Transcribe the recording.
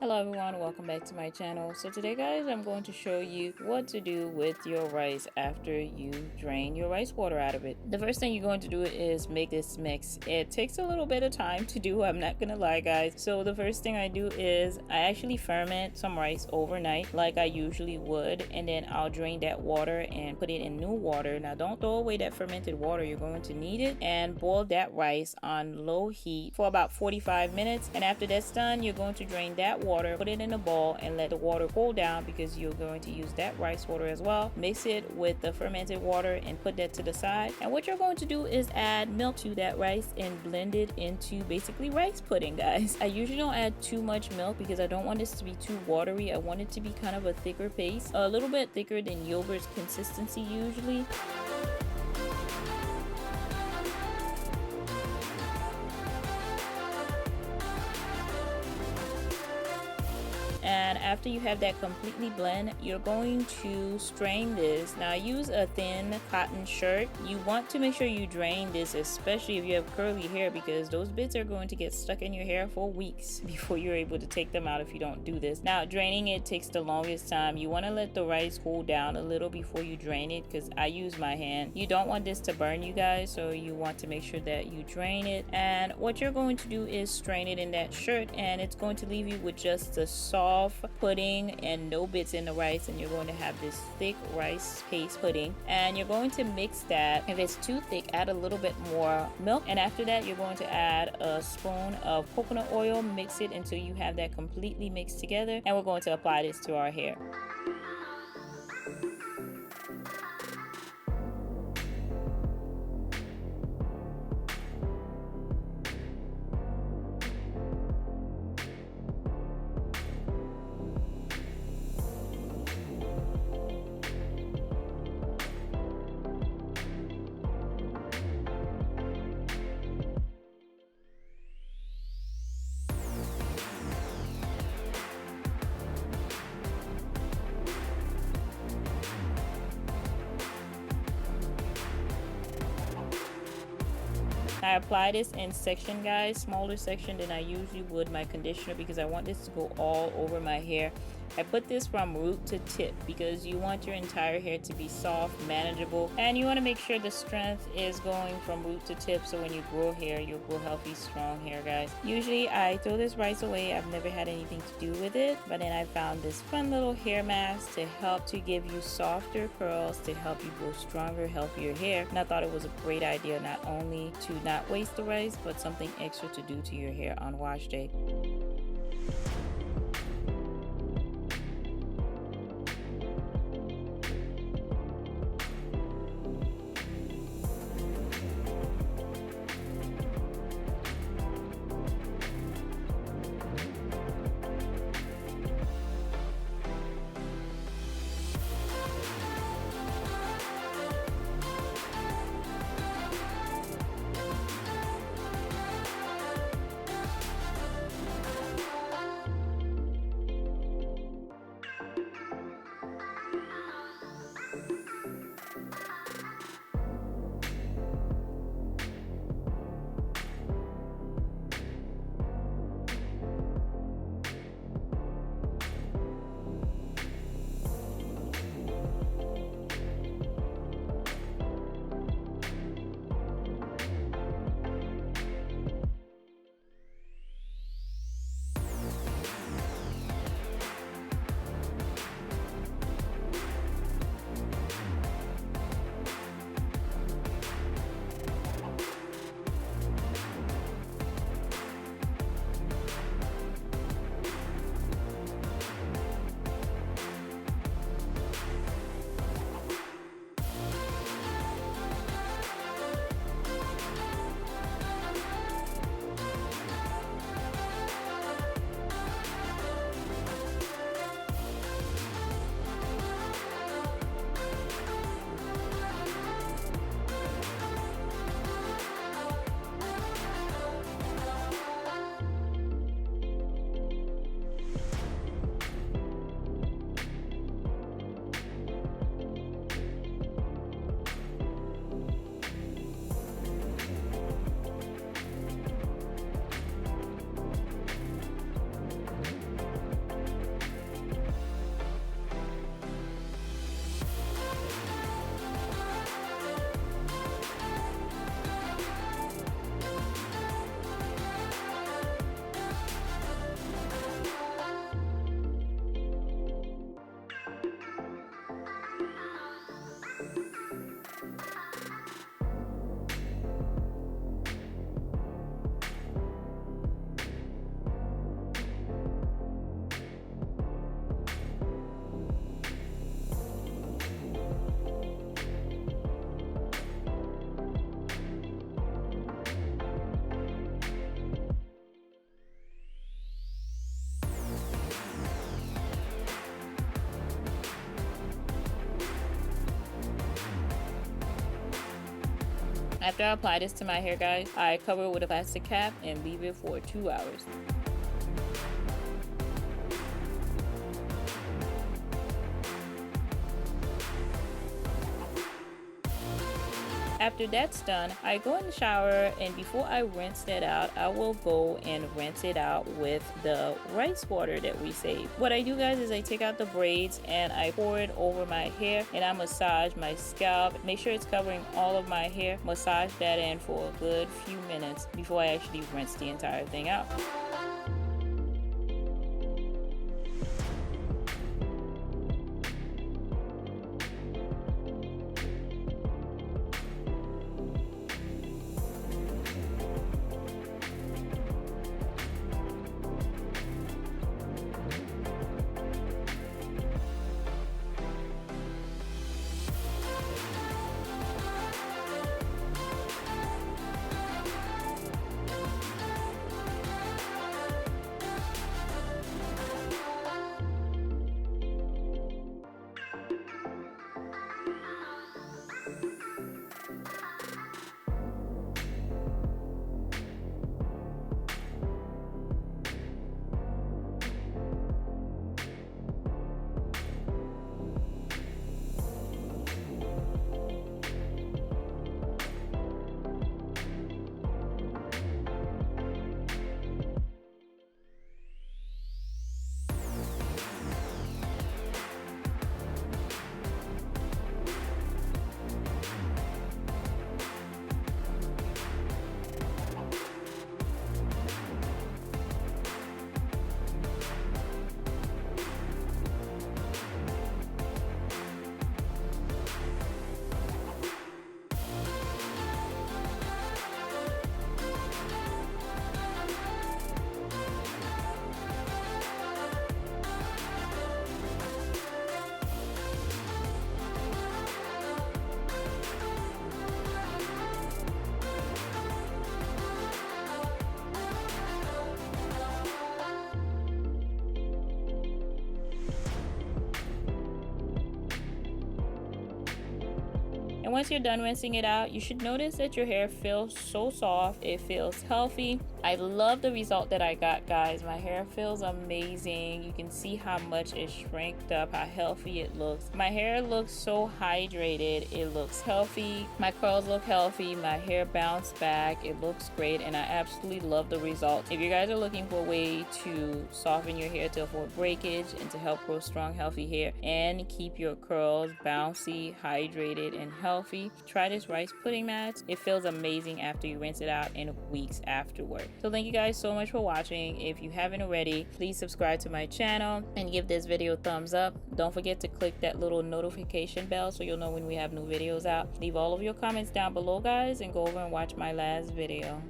Hello everyone, welcome back to my channel. So today guys, I'm going to show you what to do with your rice after you drain your rice water out of it. The first thing you're going to do is make this mix. It takes a little bit of time to do, I'm not gonna lie guys. So the first thing I do is I actually ferment some rice overnight like I usually would, and then I'll drain that water and put it in new water. Now don't throw away that fermented water, you're going to need it, and boil that rice on low heat for about 45 minutes. And after that's done, you're going to drain that water, put it in a bowl, and let the water cool down because you're going to use that rice water as well. Mix it with the fermented water and put that to the side. And what you're going to do is add milk to that rice and blend it into basically rice pudding, guys. I usually don't add too much milk because I don't want this to be too watery. I want it to be kind of a thicker paste, a little bit thicker than yogurt's consistency usually. And after you have that completely blend, you're going to strain this. Now I use a thin cotton shirt. You want to make sure you drain this, especially if you have curly hair, because those bits are going to get stuck in your hair for weeks before you're able to take them out if you don't do this. Now draining it takes the longest time. You want to let the rice cool down a little before you drain it, because I use my hand. You don't want this to burn you guys, so you want to make sure that you drain it. And what you're going to do is strain it in that shirt, and it's going to leave you with just a soft pudding and no bits in the rice, and you're going to have this thick rice paste pudding. And you're going to mix that. If it's too thick, add a little bit more milk, and after that you're going to add a spoon of coconut oil. Mix it until you have that completely mixed together, and we're going to apply this to our hair. I apply this in section guys, smaller section than I usually would my conditioner, because I want this to go all over my hair. I put this from root to tip because you want your entire hair to be soft, manageable, and you want to make sure the strength is going from root to tip, so when you grow hair, you'll grow healthy, strong hair guys. Usually I throw this rice away. I've never had anything to do with it, but then I found this fun little hair mask to help to give you softer curls, to help you grow stronger, healthier hair. And I thought it was a great idea, not only to not waste the rice, but something extra to do to your hair on wash day. After I apply this to my hair, guys, I cover it with a plastic cap and leave it for 2 hours. After that's done, I go in the shower, and before I rinse that out, I will go and rinse it out with the rice water that we saved. What I do, guys, is I take out the braids and I pour it over my hair, and I massage my scalp. Make sure it's covering all of my hair. Massage that in for a good few minutes before I actually rinse the entire thing out. And once you're done rinsing it out, you should notice that your hair feels so soft. It feels healthy. I love the result that I got, guys. My hair feels amazing. You can see how much it shrinked up, how healthy it looks. My hair looks so hydrated. It looks healthy. My curls look healthy. My hair bounced back. It looks great, and I absolutely love the results. If you guys are looking for a way to soften your hair to avoid breakage and to help grow strong, healthy hair and keep your curls bouncy, hydrated, and healthy, try this rice pudding mat. It feels amazing after you rinse it out and weeks afterward. So thank you guys so much for watching. If you haven't already, please subscribe to my channel and give this video a thumbs up. Don't forget to click that little notification bell so you'll know when we have new videos out. Leave all of your comments down below, guys, and go over and watch my last video.